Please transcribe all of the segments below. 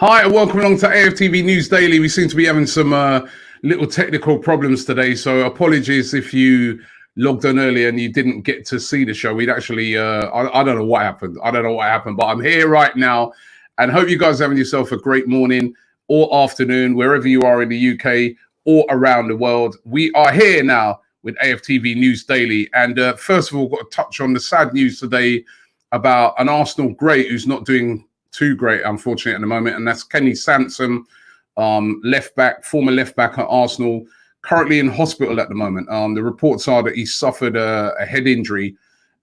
Hi, and welcome along to AFTV News Daily. We seem to be having some little technical problems today, so apologies if you logged on earlier and you didn't get to see the show. We'd actually, I don't know what happened. But I'm here right now, and hope you guys are having yourself a great morning or afternoon, wherever you are in the UK or around the world. We are here now with AFTV News Daily, and first of all, got to touch on the sad news today about an Arsenal great who's not doing too great, unfortunately, at the moment, and that's Sansom, former left back at Arsenal, currently in hospital at the moment. The reports are that he suffered a head injury,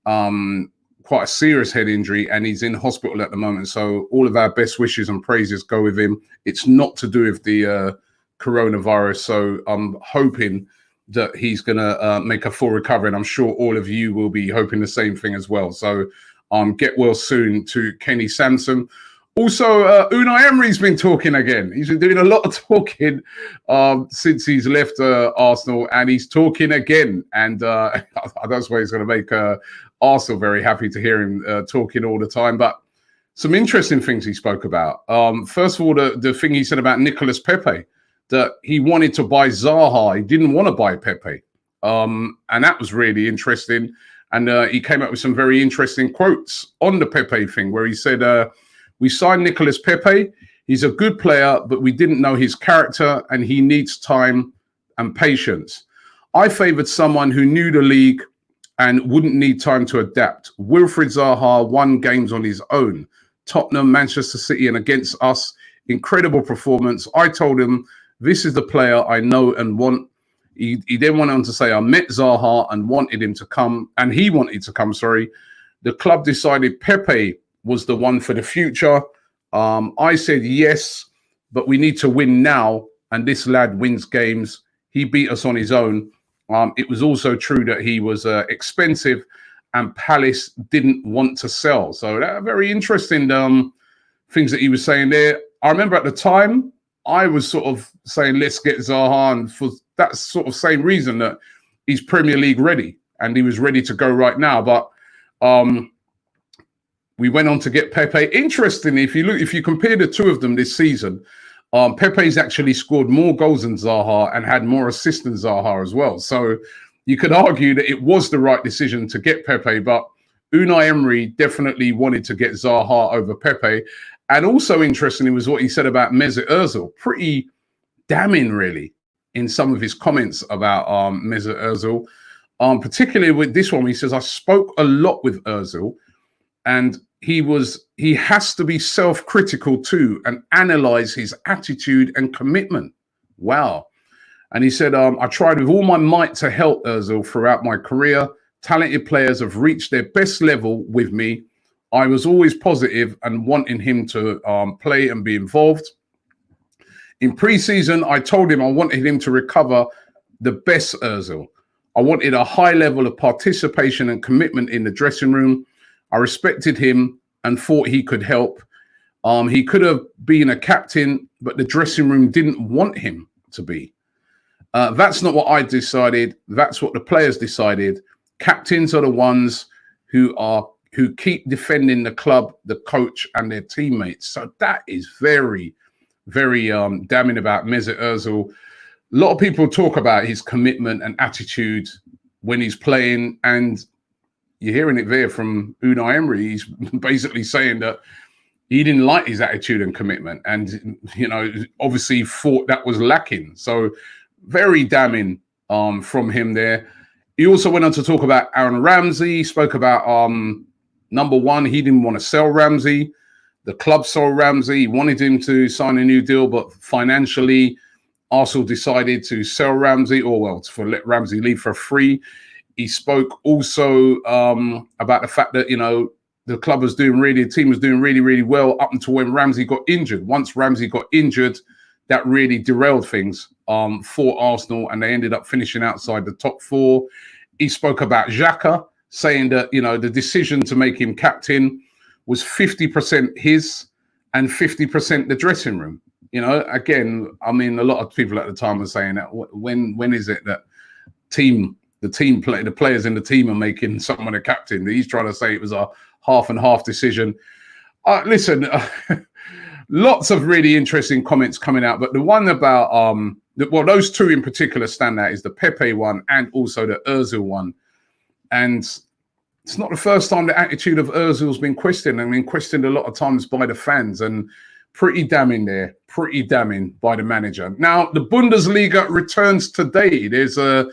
quite a serious head injury, and he's in hospital at the moment. So all of our best wishes and praises go with him. It's not to do with the coronavirus, so I'm hoping that he's going to make a full recovery, and I'm sure all of you will be hoping the same thing as well. So get well soon to Sansom. Also, Unai Emery's been talking again. He's been doing a lot of talking since he's left Arsenal, and he's talking again. And that's why he's going to make Arsenal very happy to hear him talking all the time. But some interesting things he spoke about. First of all, the thing he said about Nicolas Pepe, that he wanted to buy Zaha. He didn't want to buy Pepe. And that was really interesting. And he came up with some very interesting quotes on the Pepe thing, where he said, we signed Nicolas Pepe. He's a good player, but we didn't know his character, and he needs time and patience. I favoured someone who knew the league and wouldn't need time to adapt. Wilfried Zaha won games on his own. Tottenham, Manchester City, and against us. Incredible performance. I told him, this is the player I know and want. He then went on to say, I met Zaha and wanted him to come, and he wanted to come, sorry. The club decided Pepe was the one for the future. I said yes, but we need to win now, and this lad wins games. He beat us on his own. It was also true that he was expensive, and Palace didn't want to sell. So that very interesting things that he was saying there. I remember at the time, I was sort of saying, let's get Zaha, and for that sort of same reason, that he's Premier League ready and he was ready to go right now. But we went on to get Pepe. Interestingly, if you compare the two of them this season, Pepe's actually scored more goals than Zaha and had more assists than Zaha as well. So you could argue that it was the right decision to get Pepe, but Unai Emery definitely wanted to get Zaha over Pepe. And also interestingly was what he said about Mesut Ozil. Pretty damning, really, in some of his comments about Mesut Ozil. Particularly with this one, he says, I spoke a lot with Ozil, and he has to be self-critical too and analyze his attitude and commitment. Wow. And he said, I tried with all my might to help Ozil throughout my career. Talented players have reached their best level with me. I was always positive and wanting him to play and be involved. In pre-season, I told him I wanted him to recover the best Ozil. I wanted a high level of participation and commitment in the dressing room. I respected him and thought he could help. He could have been a captain, but the dressing room didn't want him to be. That's not what I decided. That's what the players decided. Captains are the ones who keep defending the club, the coach, and their teammates. So that is very, very damning about Mesut Ozil. A lot of people talk about his commitment and attitude when he's playing, and you're hearing it there from Unai Emery. He's basically saying that he didn't like his attitude and commitment, and obviously thought that was lacking. So very damning from him there. He also went on to talk about Aaron Ramsey. He spoke about number one, he didn't want to sell Ramsey. The club sold Ramsey. He wanted him to sign a new deal, but financially, Arsenal decided to sell Ramsey, to let Ramsey leave for free. He spoke also about the fact that, the club was doing the team was doing really, really well up until when Ramsey got injured. Once Ramsey got injured, that really derailed things for Arsenal, and they ended up finishing outside the top four. He spoke about Xhaka, saying that, the decision to make him captain was 50% his and 50% the dressing room. Again, I mean, a lot of people at the time were saying that when is it that the players in the team are making someone a captain? He's trying to say it was a half and half decision. Listen, lots of really interesting comments coming out. But the one about well, those two in particular stand out is the Pepe one and also the Özil one. And it's not the first time the attitude of Özil's been questioned. I mean, questioned a lot of times by the fans, and pretty damning there, pretty damning by the manager. Now, the Bundesliga returns today. There's a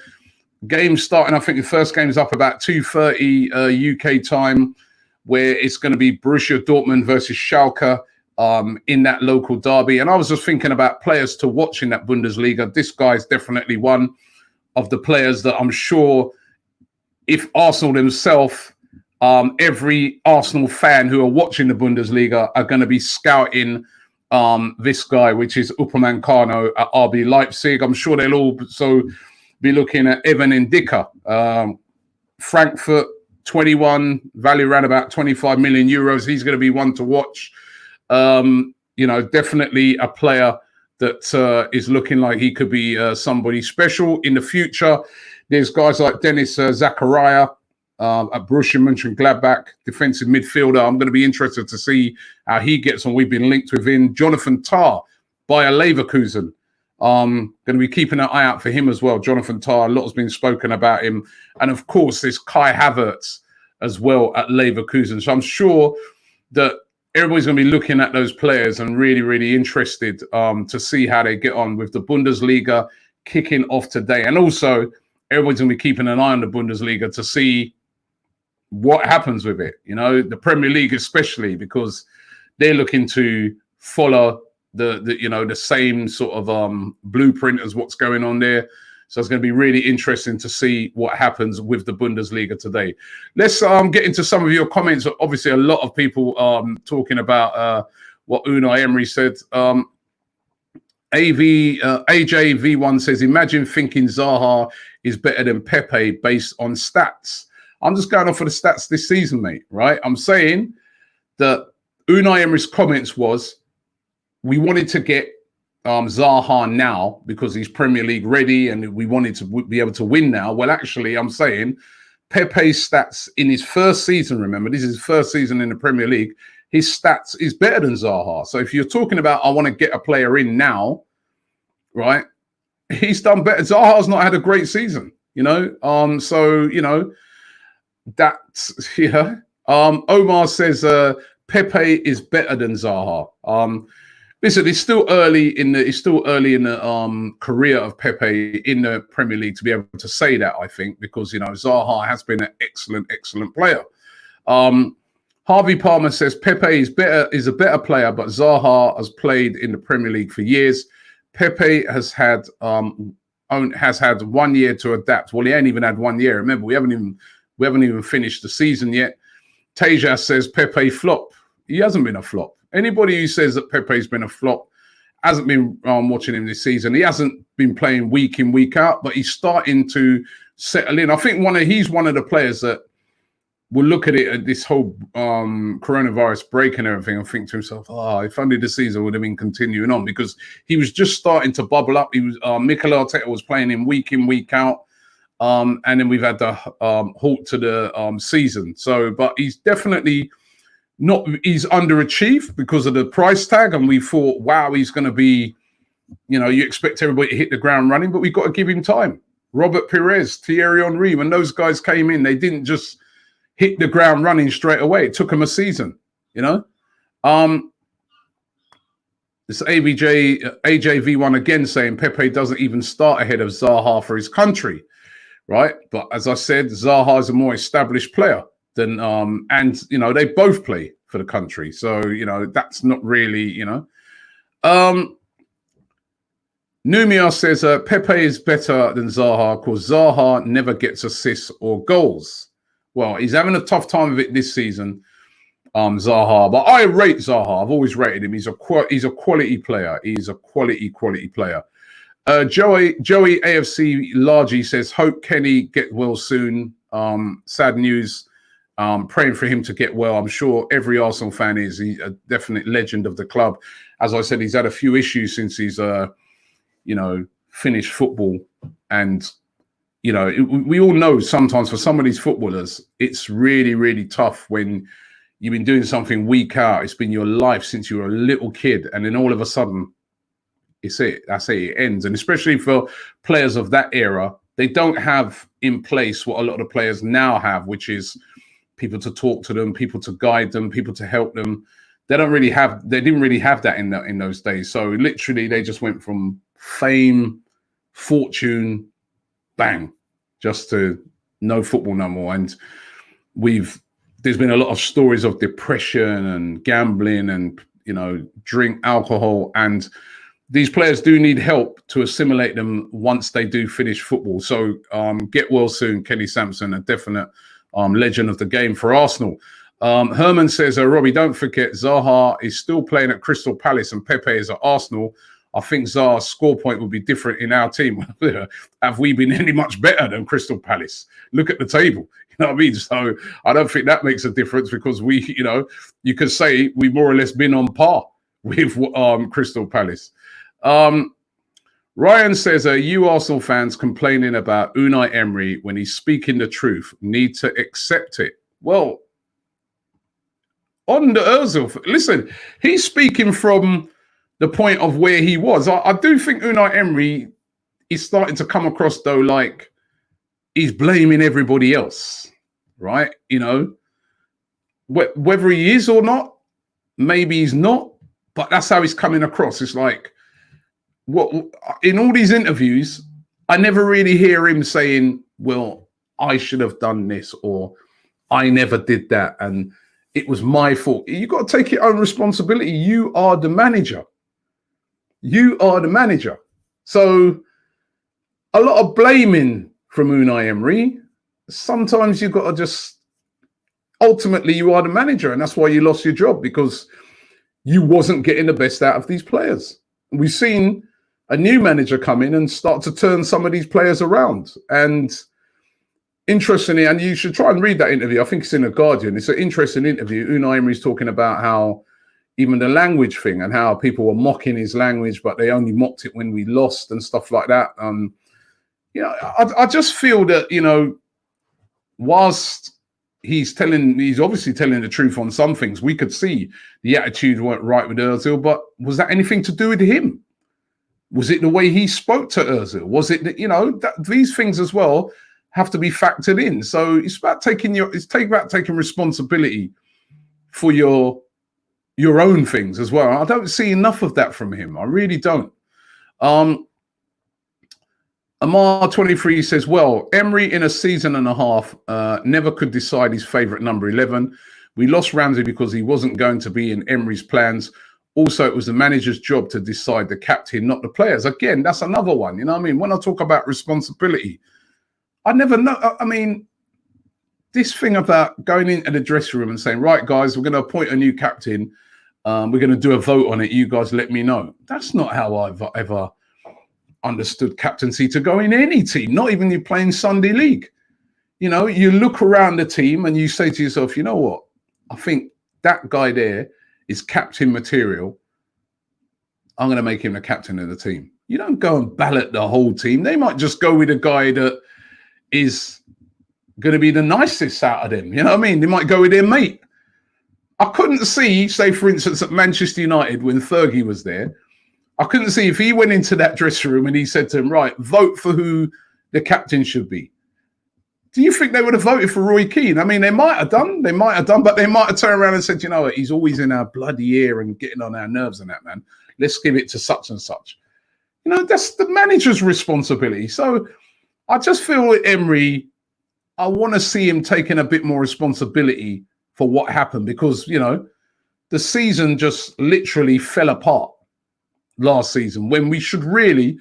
game starting, I think the first game is up about 2:30 UK time, where it's going to be Borussia Dortmund versus Schalke in that local derby. And I was just thinking about players to watch in that Bundesliga. This guy's definitely one of the players that I'm sure, if Arsenal themselves, every Arsenal fan who are watching the Bundesliga are going to be scouting this guy, which is Upamecano at RB Leipzig. I'm sure they'll also be looking at Evan Ndicka, Frankfurt, 21, value around about 25 million euros. He's going to be one to watch. Definitely a player that is looking like he could be somebody special in the future. There's guys like Dennis Zakaria at Borussia Mönchengladbach, defensive midfielder. I'm going to be interested to see how he gets on. We've been linked with him. Jonathan Tah, Bayer Leverkusen. Going to be keeping an eye out for him as well. Jonathan Tah, a lot has been spoken about him. And of course, there's Kai Havertz as well at Leverkusen. So I'm sure that everybody's going to be looking at those players and really, really interested to see how they get on with the Bundesliga kicking off today. And also, everybody's going to be keeping an eye on the Bundesliga to see what happens with it. You know, the Premier League especially, because they're looking to follow the same sort of blueprint as what's going on there. So it's going to be really interesting to see what happens with the Bundesliga today. Let's get into some of your comments. Obviously, a lot of people talking about what Unai Emery said. AJV1 says, imagine thinking Zaha is better than Pepe based on stats. I'm just going off of the stats this season, mate, right? I'm saying that Unai Emery's comments was, we wanted to get Zaha now because he's Premier League ready and we wanted to be able to win now. Well, actually, I'm saying Pepe's stats in his first season, remember, this is his first season in the Premier League, his stats is better than Zaha. So if you're talking about, I want to get a player in now, right, he's done better. Zaha's not had a great season, you know. So, you know, that's, yeah. Omar says Pepe is better than Zaha. Listen, it's still early in the career of Pepe in the Premier League to be able to say that, I think, because, you know, Zaha has been an excellent player. Harvey Palmer says Pepe is a better player, but Zaha has played in the Premier League for years. Pepe has had 1 year to adapt. Well, he ain't even had 1 year. Remember, we haven't even finished the season yet. Tejas says Pepe flop. He hasn't been a flop. Anybody who says that Pepe's been a flop hasn't been watching him this season. He hasn't been playing week in, week out, but he's starting to settle in. I think he's one of the players that will look at it at this whole coronavirus break and everything and think to himself, if only the season would have been continuing on, because he was just starting to bubble up. He was Mikel Arteta was playing him week in, week out. And then we've had the halt to the season. So, but he's definitely he's underachieved because of the price tag. And we thought, wow, he's going to be, you know, you expect everybody to hit the ground running, but we've got to give him time. Robert Pires, Thierry Henry, when those guys came in, they didn't just hit the ground running straight away. It took them a season, you know. This AJV1 again saying Pepe doesn't even start ahead of Zaha for his country, right? But as I said, Zaha is a more established player than, and, you know, they both play for the country. So, you know, that's not really, you know. Numia says Pepe is better than Zaha because Zaha never gets assists or goals. Well, he's having a tough time of it this season, Zaha. But I rate Zaha. I've always rated him. He's a quality player. He's a quality player. Joey AFC Largy says, hope Kenny get well soon. Sad news. Praying for him to get well. I'm sure every Arsenal fan is. He's a definite legend of the club. As I said, he's had a few issues since he's, you know, finished football. And, you know, we all know sometimes for some of these footballers, it's really, really tough when you've been doing something week out. It's been your life since you were a little kid. And then all of a sudden, it's it. That's it. It ends. And especially for players of that era, they don't have in place what a lot of players now have, which is people to talk to them, people to guide them, people to help them. They didn't really have that in those days. So literally they just went from fame, fortune, bang, just to no football no more. And there's been a lot of stories of depression and gambling and, drink alcohol. And these players do need help to assimilate them once they do finish football. So get well soon, Kenny Sansom, a definite legend of the game for Arsenal. Herman says, Robbie, don't forget Zaha is still playing at Crystal Palace and Pepe is at Arsenal. I think Zaha's score point will be different in our team. Have we been any much better than Crystal Palace? Look at the table. You know what I mean? So I don't think that makes a difference because you could say we've more or less been on par with Crystal Palace. Ryan says, you Arsenal fans complaining about Unai Emery when he's speaking the truth need to accept it. Well, on the Ozil, listen, he's speaking from the point of where he was. I do think Unai Emery is starting to come across, though, like he's blaming everybody else, right? Whether he is or not, maybe he's not, but that's how he's coming across. It's like, in all these interviews, I never really hear him saying, well, I should have done this, or I never did that, and it was my fault. You've got to take your own responsibility. You are the manager. You are the manager. So a lot of blaming from Unai Emery. Sometimes you've got to just, ultimately you are the manager, and that's why you lost your job, because you wasn't getting the best out of these players. We've seen a new manager come in and start to turn some of these players around. And interestingly, and you should try and read that interview. I think it's in The Guardian. It's an interesting interview. Unai Emery's talking about how even the language thing and how people were mocking his language, but they only mocked it when we lost and stuff like that. I just feel that, whilst he's obviously telling the truth on some things, we could see the attitude weren't right with Ozil, but was that anything to do with him? Was it the way he spoke to Ozil? Was it that, these things as well have to be factored in. So it's about taking responsibility for your own things as well. I don't see enough of that from him. I really don't. Amar 23 says, well, Emery in a season and a half never could decide his favourite number 11. We lost Ramsey because he wasn't going to be in Emery's plans. Also, it was the manager's job to decide the captain, not the players. Again, that's another one. You know what I mean? When I talk about responsibility, I never know. I mean, this thing about going into the dressing room and saying, right, guys, we're going to appoint a new captain. We're going to do a vote on it. You guys let me know. That's not how I've ever understood captaincy to go in any team, not even you playing Sunday League. You look around the team and you say to yourself, you know what? I think that guy there is captain material. I'm going to make him the captain of the team. You don't go and ballot the whole team. They might just go with a guy that is going to be the nicest out of them. You know what I mean? They might go with their mate. I couldn't see, say, for instance, at Manchester United when Fergie was there, I couldn't see if he went into that dressing room and he said to him, right, vote for who the captain should be. Do you think they would have voted for Roy Keane? I mean, they might have done, but they might have turned around and said, you know what, he's always in our bloody ear and getting on our nerves and that, man. Let's give it to such and such. That's the manager's responsibility. So I just feel with Emery, I want to see him taking a bit more responsibility for what happened, because, the season just literally fell apart last season when we should really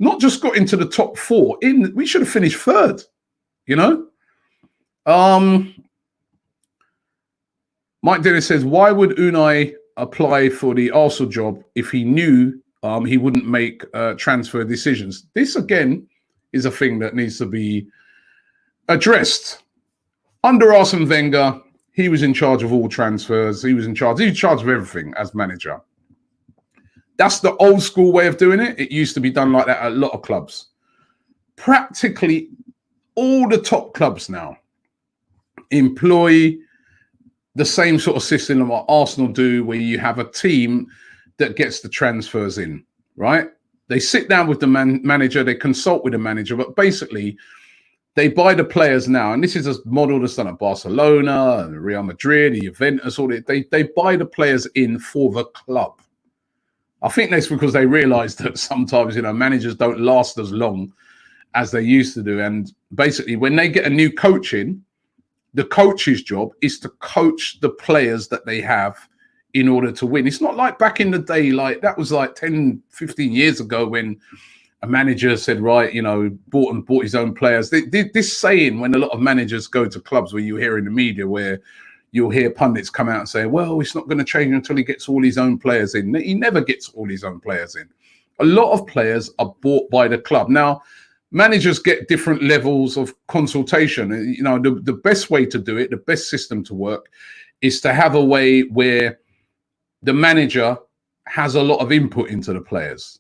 not just got into the top four. We should have finished third, Mike Dennis says, why would Unai apply for the Arsenal job if he knew he wouldn't make transfer decisions? This, again, is a thing that needs to be addressed. Under Arsene Wenger, he was in charge of all transfers. He was in charge of everything as manager. That's the old school way of doing it. It used to be done like that at a lot of clubs. Practically all the top clubs now employ the same sort of system that Arsenal do, where you have a team that gets the transfers in, right? They sit down with the manager, they consult with the manager, but basically they buy the players now. And this is a model that's done at Barcelona, Real Madrid, Juventus, all that. They buy the players in for the club. I think that's because they realize that sometimes, managers don't last as long as they used to do. And basically, when they get a new coach in, the coach's job is to coach the players that they have in order to win. It's not like back in the day, like that was like 10, 15 years ago when a manager said, right, bought his own players. This saying, when a lot of managers go to clubs, where you hear in the media, where you'll hear pundits come out and say, well, it's not going to change until he gets all his own players in. He never gets all his own players in. A lot of players are bought by the club. Now, managers get different levels of consultation. The best way to do it, the best system to work, is to have a way where the manager has a lot of input into the players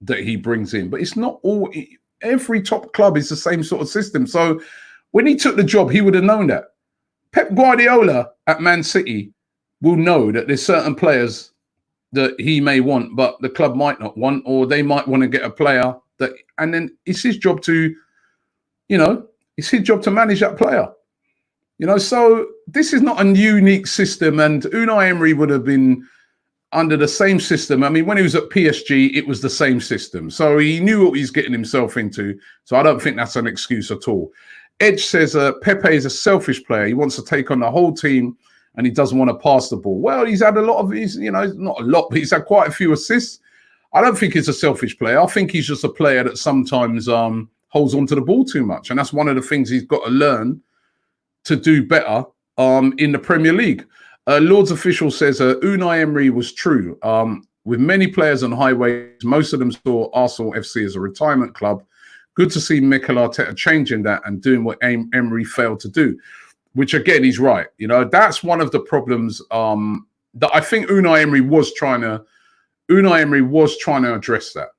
that he brings in. But it's not all, every top club is the same sort of system. So when he took the job, he would have known that. Pep Guardiola at Man City will know that there's certain players that he may want, but the club might not want, or they might want to get a player that, and then it's his job to, it's his job to manage that player. So this is not a unique system, and Unai Emery would have been under the same system. I mean, when he was at PSG, it was the same system. So he knew what he's getting himself into. So I don't think that's an excuse at all. Edge says Pepe is a selfish player. He wants to take on the whole team and he doesn't want to pass the ball. Well, he's had a lot of, not a lot, but he's had quite a few assists. I don't think he's a selfish player. I think he's just a player that sometimes holds on to the ball too much. And that's one of the things he's got to learn to do better in the Premier League. Lord's Official says Unai Emery was true. With many players on highways, most of them saw Arsenal FC as a retirement club. Good to see Mikel Arteta changing that and doing what Emery failed to do, which again, he's right. That's one of the problems that I think Unai Emery was trying to address that.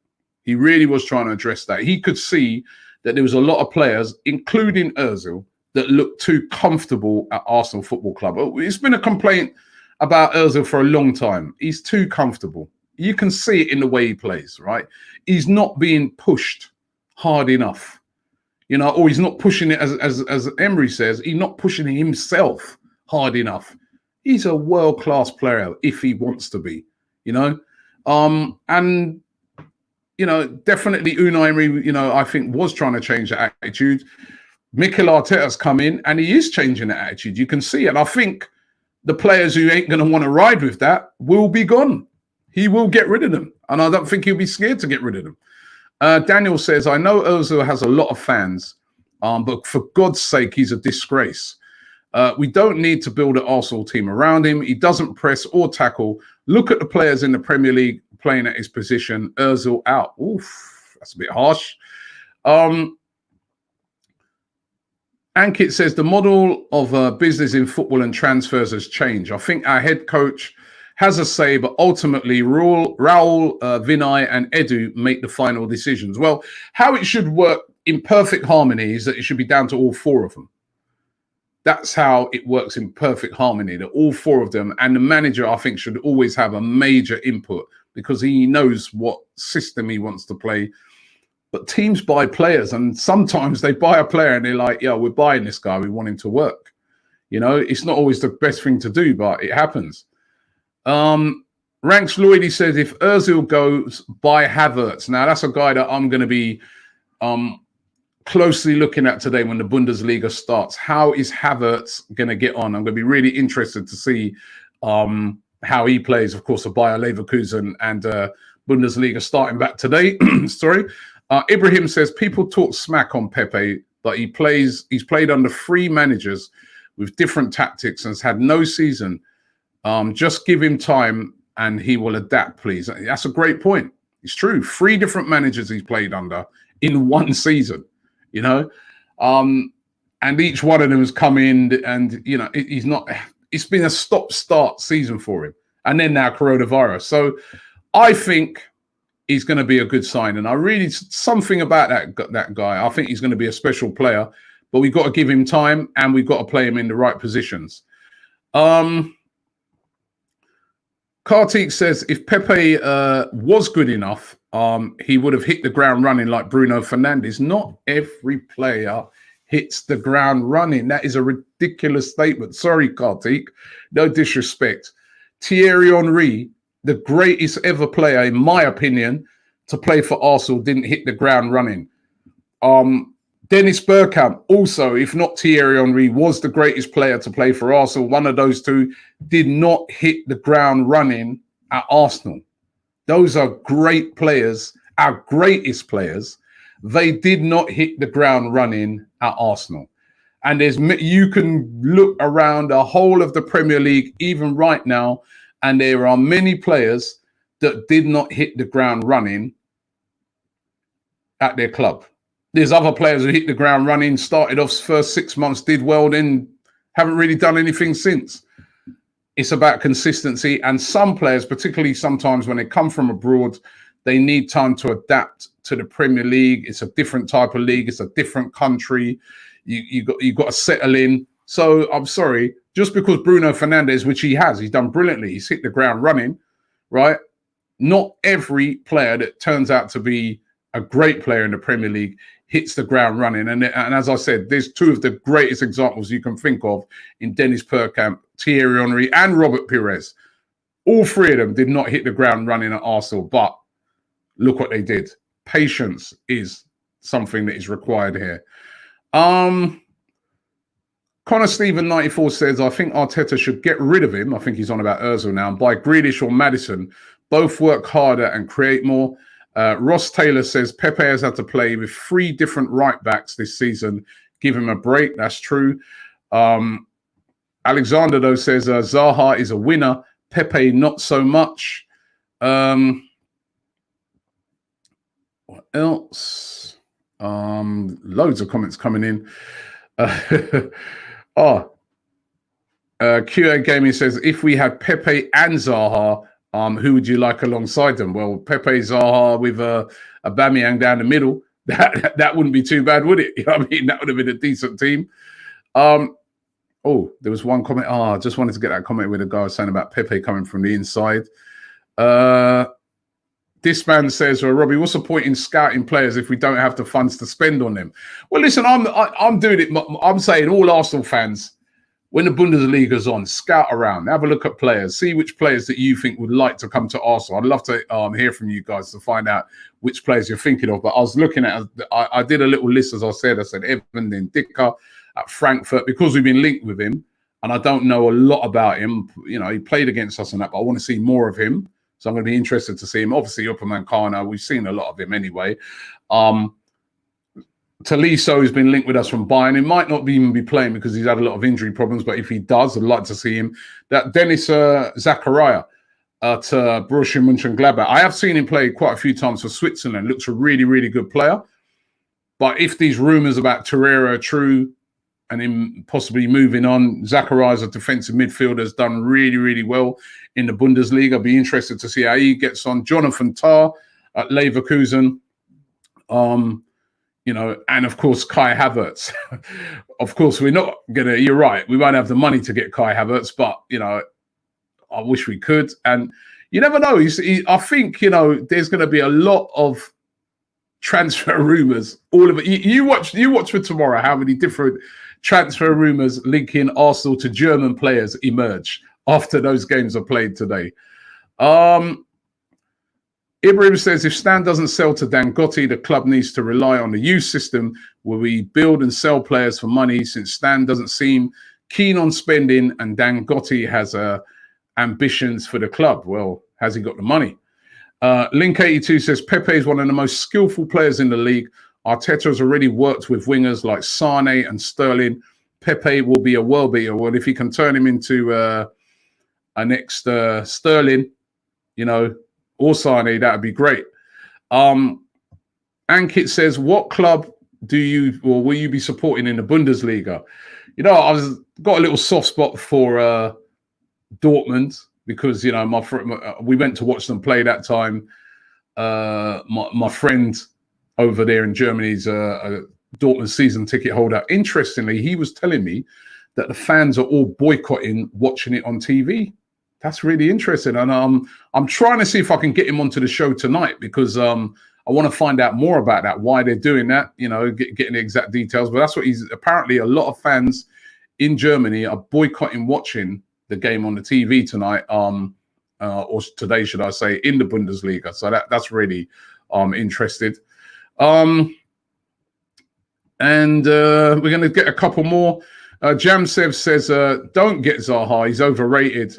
He really was trying to address that. He could see that there was a lot of players, including Ozil, that looked too comfortable at Arsenal Football Club. It's been a complaint about Ozil for a long time. He's too comfortable. You can see it in the way he plays, right? He's not being pushed hard enough, or he's not pushing it, as Emery says, he's not pushing himself hard enough. He's a world-class player if he wants to be, and definitely Unai Emery, I think was trying to change that attitude. Mikel Arteta's come in and he is changing that attitude. You can see it. I think the players who ain't going to want to ride with that will be gone. He will get rid of them, and I don't think he'll be scared to get rid of them. Daniel says, I know Ozil has a lot of fans, but for God's sake, he's a disgrace. We don't need to build an Arsenal team around him. He doesn't press or tackle. Look at the players in the Premier League playing at his position. Ozil out. Oof, that's a bit harsh. Ankit says, the model of business in football and transfers has changed. I think our head coach has a say, but ultimately Raul, Vinay and Edu make the final decisions. Well, how it should work in perfect harmony is that it should be down to all four of them. That's how it works in perfect harmony, that all four of them, and the manager, I think, should always have a major input because he knows what system he wants to play. But teams buy players, and sometimes they buy a player and they're like, yeah, we're buying this guy. We want him to work. It's not always the best thing to do, but it happens. Ranks Lloyd, he says, if Ozil goes, buy Havertz. Now, that's a guy that I'm going to be closely looking at today when the Bundesliga starts. How is Havertz going to get on? I'm going to be really interested to see how he plays. Of course, a Bayer Leverkusen and Bundesliga starting back today. Sorry. Ibrahim says, people talk smack on Pepe, but he's played under 3 managers with different tactics and has had no season. Just give him time and he will adapt, please. That's a great point. It's true. 3 different managers he's played under in one season, and each one of them has come in and, it's been a stop-start season for him. And then now coronavirus. So I think he's going to be a good sign. And I really, something about that guy, I think he's going to be a special player, but we've got to give him time and we've got to play him in the right positions. Kartik says if Pepe was good enough, he would have hit the ground running like Bruno Fernandes. Not every player hits the ground running. That is a ridiculous statement. Sorry, Kartik. No disrespect. Thierry Henry, the greatest ever player, in my opinion, to play for Arsenal, didn't hit the ground running. Dennis Bergkamp, also, if not Thierry Henry, was the greatest player to play for Arsenal. One of those two did not hit the ground running at Arsenal. Those are great players, our greatest players. They did not hit the ground running at Arsenal. And you can look around the whole of the Premier League, even right now, and there are many players that did not hit the ground running at their club. There's other players who hit the ground running, started off first 6 months, did well, then haven't really done anything since. It's about consistency. And some players, particularly sometimes when they come from abroad, they need time to adapt to the Premier League. It's a different type of league. It's a different country. You got to settle in. So I'm sorry, just because Bruno Fernandes, which he's done brilliantly, he's hit the ground running, right? Not every player that turns out to be a great player in the Premier League hits the ground running. And as I said, there's two of the greatest examples you can think of in Dennis Bergkamp, Thierry Henry, and Robert Pires. All three of them did not hit the ground running at Arsenal, but look what they did. Patience is something that is required here. Connor Stephen 94 says, I think Arteta should get rid of him. I think he's on about Ozil now. And buy Grealish or Maddison. Both work harder and create more. Ross Taylor says Pepe has had to play with 3 different right backs this season. Give him a break. That's true. Alexander, though, says Zaha is a winner. Pepe, not so much. What else? Loads of comments coming in. QA Gaming says, if we had Pepe and Zaha, who would you like alongside them? Well, Pepe, Zaha with Aubameyang down the middle. That wouldn't be too bad, would it? You know what I mean? That would have been a decent team. Oh, there was one comment. I just wanted to get that comment with a guy was saying about Pepe coming from the inside. This man says, well, Robbie, what's the point in scouting players if we don't have the funds to spend on them? Well, listen, I'm doing it. I'm saying all Arsenal fans, when the Bundesliga's on, scout around, have a look at players, see which players that you think would like to come to Arsenal. I'd love to hear from you guys to find out which players you're thinking of. But I was looking at, I did a little list, as I said Evan, then Dicker at Frankfurt, because we've been linked with him. And I don't know a lot about him. You know, he played against us and that, but I want to see more of him. So I'm going to be interested to see him. Obviously, Upperman Kana, we've seen a lot of him anyway. Tolisso has been linked with us from Bayern. He might not even be playing because he's had a lot of injury problems, but if he does, I'd like to see him. That Dennis Zakaria at Borussia Mönchengladbach. I have seen him play quite a few times for Switzerland. Looks a really, really good player. But if these rumours about Torreira are true and him possibly moving on, Zakaria as a defensive midfielder has done really, really well in the Bundesliga. I'd be interested to see how he gets on. Jonathan Tah at Leverkusen. You know, and of course, Kai Havertz. Of course, we're not going to, you're right, we won't have the money to get Kai Havertz, but, you know, I wish we could. And you never know. I think, you know, there's going to be a lot of transfer rumours. All of it. You watch for tomorrow how many different transfer rumours linking Arsenal to German players emerge after those games are played today. Ibrahim says, if Stan doesn't sell to Dangote, the club needs to rely on the youth system where we build and sell players for money, since Stan doesn't seem keen on spending and Dangote has ambitions for the club. Well, has he got the money? Link82 says, Pepe is one of the most skillful players in the league. Arteta has already worked with wingers like Sane and Sterling. Pepe will be a world beater. Well, if he can turn him into a next Sterling, you know, or Sane, that would be great. Ankit says, what club do you or will you be supporting in the Bundesliga? You know, I've got a little soft spot for Dortmund because, you know, we went to watch them play that time. My friend over there in Germany is a Dortmund season ticket holder. Interestingly, he was telling me that the fans are all boycotting watching it on TV. That's really interesting. And I'm trying to see if I can get him onto the show tonight, because I want to find out more about that, why they're doing that, you know, getting the exact details. But that's what he's apparently, a lot of fans in Germany are boycotting watching the game on the TV tonight, or today, should I say, in the Bundesliga. So that's really interested. And we're going to get a couple more. Jamsev says, don't get Zaha, he's overrated.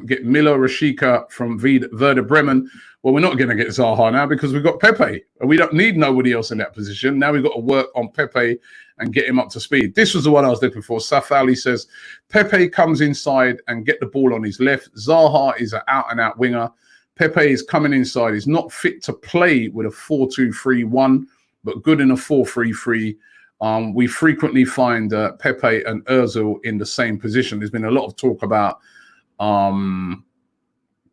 Get Miller Rashica from Werder Bremen. Well, we're not going to get Zaha now because we've got Pepe. We don't need nobody else in that position. Now we've got to work on Pepe and get him up to speed. This was the one I was looking for. Saf Ali says, Pepe comes inside and get the ball on his left. Zaha is an out-and-out winger. Pepe is coming inside. He's not fit to play with a 4-2-3-1, but good in a 4-3-3. We frequently find Pepe and Ozil in the same position. There's been a lot of talk about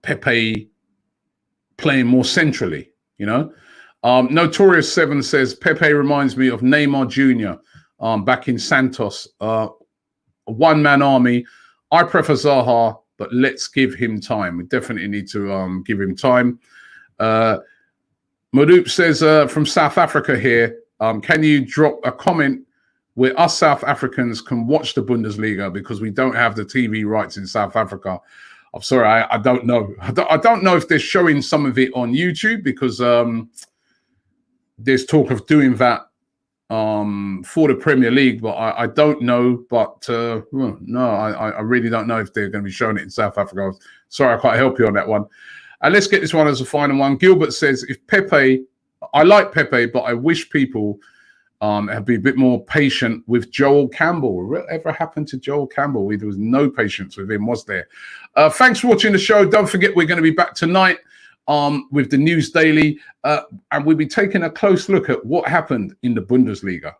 Pepe playing more centrally, you know. Notorious 7 says, Pepe reminds me of Neymar Jr. Back in Santos. A one-man army. I prefer Zaha, but let's give him time. We definitely need to give him time. Madoop says, from South Africa here, can you drop a comment where us South Africans can watch the Bundesliga, because we don't have the TV rights in South Africa? I'm sorry, I don't know. I don't know if they're showing some of it on YouTube, because there's talk of doing that for the Premier League, but I don't know. But no, I really don't know if they're going to be showing it in South Africa. Sorry, I can't help you on that one. And let's get this one as a final one. Gilbert says, if Pepe, I like Pepe, but I wish people have been a bit more patient with Joel Campbell. Whatever happened to Joel Campbell? There was no patience with him, was there? Thanks for watching the show. Don't forget, we're going to be back tonight with the News Daily, and we'll be taking a close look at what happened in the Bundesliga.